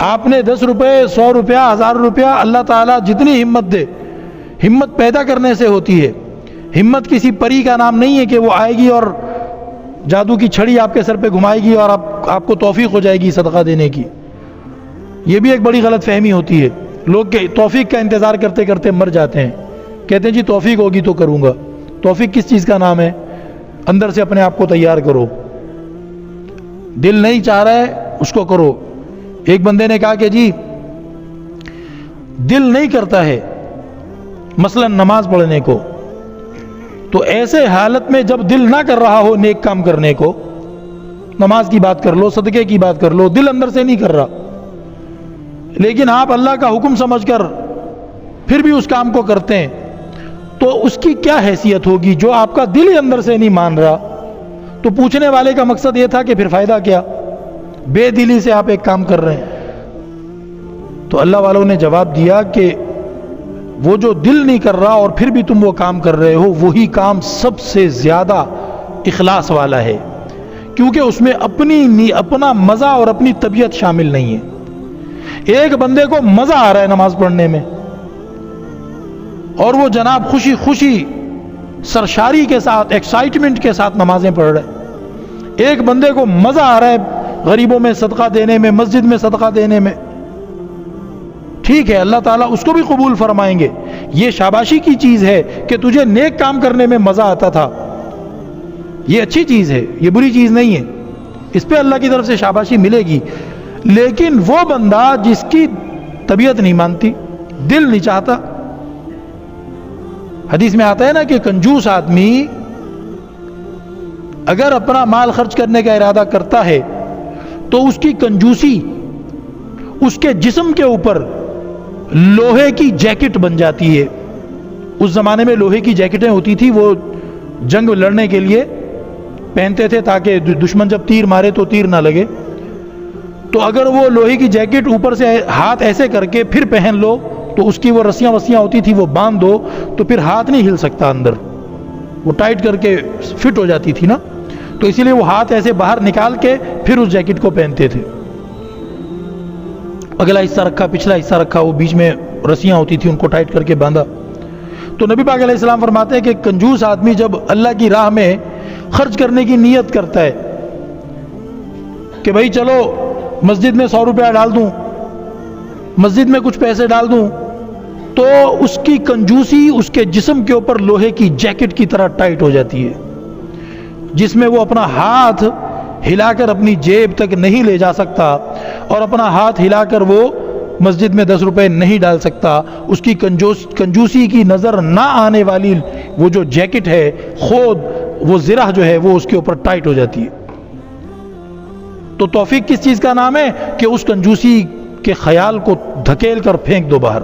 آپ نے 10 روپے 100 روپیہ 1000 روپیہ اللہ تعالیٰ جتنی ہمت دے، ہمت پیدا کرنے سے ہوتی ہے. ہمت کسی پری کا نام نہیں ہے کہ وہ آئے گی اور جادو کی چھڑی آپ کے سر پہ گھمائے گی اور آپ کو توفیق ہو جائے گی صدقہ دینے کی. یہ بھی ایک بڑی غلط فہمی ہوتی ہے. لوگ کہ توفیق کا انتظار کرتے کرتے مر جاتے ہیں، کہتے ہیں جی توفیق ہوگی تو کروں گا. توفیق کس چیز کا نام ہے؟ اندر سے اپنے آپ کو تیار کرو. دل نہیں چاہ رہا ہے اس کو کرو. ایک بندے نے کہا کہ جی دل نہیں کرتا ہے مثلا نماز پڑھنے کو، تو ایسے حالت میں جب دل نہ کر رہا ہو نیک کام کرنے کو، نماز کی بات کر لو، صدقے کی بات کر لو، دل اندر سے نہیں کر رہا، لیکن آپ اللہ کا حکم سمجھ کر پھر بھی اس کام کو کرتے ہیں، تو اس کی کیا حیثیت ہوگی جو آپ کا دل ہی اندر سے نہیں مان رہا؟ تو پوچھنے والے کا مقصد یہ تھا کہ پھر فائدہ کیا؟ بے دلی سے آپ ایک کام کر رہے ہیں. تو اللہ والوں نے جواب دیا کہ وہ جو دل نہیں کر رہا اور پھر بھی تم وہ کام کر رہے ہو، وہی کام سب سے زیادہ اخلاص والا ہے، کیونکہ اس میں اپنا مزہ اور اپنی طبیعت شامل نہیں ہے. ایک بندے کو مزہ آ رہا ہے نماز پڑھنے میں اور وہ جناب خوشی خوشی سرشاری کے ساتھ ایکسائٹمنٹ کے ساتھ نمازیں پڑھ رہے ہیں. ایک بندے کو مزہ آ رہا ہے غریبوں میں صدقہ دینے میں، مسجد میں صدقہ دینے میں. ٹھیک ہے، اللہ تعالیٰ اس کو بھی قبول فرمائیں گے. یہ شاباشی کی چیز ہے کہ تجھے نیک کام کرنے میں مزہ آتا تھا، یہ اچھی چیز ہے، یہ بری چیز نہیں ہے، اس پہ اللہ کی طرف سے شاباشی ملے گی. لیکن وہ بندہ جس کی طبیعت نہیں مانتی، دل نہیں چاہتا. حدیث میں آتا ہے نا کہ کنجوس آدمی اگر اپنا مال خرچ کرنے کا ارادہ کرتا ہے تو اس کی کنجوسی اس کے جسم کے اوپر لوہے کی جیکٹ بن جاتی ہے. اس زمانے میں لوہے کی جیکٹیں ہوتی تھی، وہ جنگ لڑنے کے لیے پہنتے تھے تاکہ دشمن جب تیر مارے تو تیر نہ لگے. تو اگر وہ لوہے کی جیکٹ اوپر سے ہاتھ ایسے کر کے پھر پہن لو تو اس کی وہ رسیاں وسیاں ہوتی تھی وہ باندھ دو تو پھر ہاتھ نہیں ہل سکتا، اندر وہ ٹائٹ کر کے فٹ ہو جاتی تھی نا. تو اسی لیے وہ ہاتھ ایسے باہر نکال کے پھر اس جیکٹ کو پہنتے تھے. اگلا حصہ رکھا، پچھلا حصہ رکھا، وہ بیچ میں رسیاں ہوتی تھی ان کو ٹائٹ کر کے باندھا. تو نبی پاک علیہ السلام فرماتے ہیں کہ کنجوس آدمی جب اللہ کی راہ میں خرچ کرنے کی نیت کرتا ہے کہ بھائی چلو مسجد میں 100 روپیہ ڈال دوں، مسجد میں کچھ پیسے ڈال دوں، تو اس کی کنجوسی اس کے جسم کے اوپر لوہے کی جیکٹ کی طرح ٹائٹ ہو جاتی ہے، جس میں وہ اپنا ہاتھ ہلا کر اپنی جیب تک نہیں لے جا سکتا اور اپنا ہاتھ ہلا کر وہ مسجد میں 10 روپے نہیں ڈال سکتا. اس کی کنجوسی کی نظر نہ آنے والی وہ جو جیکٹ ہے، خود وہ زرہ جو ہے وہ اس کے اوپر ٹائٹ ہو جاتی ہے. تو توفیق کس چیز کا نام ہے کہ اس کنجوسی کے خیال کو دھکیل کر پھینک دو باہر.